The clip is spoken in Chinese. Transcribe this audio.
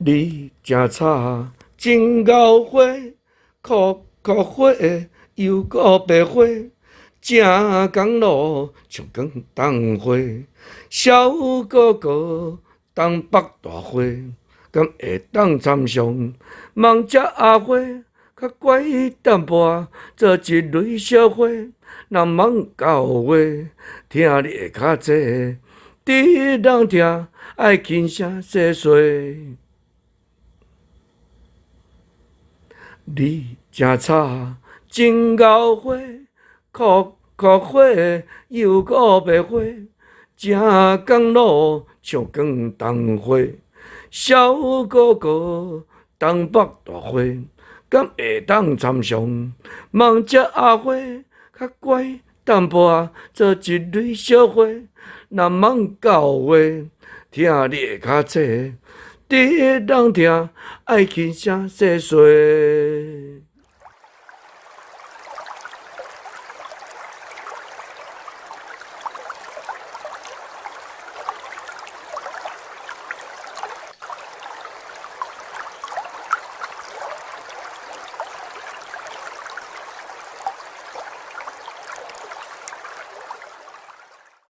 你正吵，真敖花，酷酷花，又个白花，正公路像光东花，小哥哥东北大花，敢会当参详？望这阿花较乖淡薄，做一蕊小花，人忙到话，听你会较济，滴人听爱轻声细细。你正吵，真敖花，酷酷花，又个白花，正公路像光东花，小哥哥东北大花，敢会当参详？望这阿花较乖淡薄，做一蕊小花，若忙到话，听你会较济。第一人听，爱轻声细细。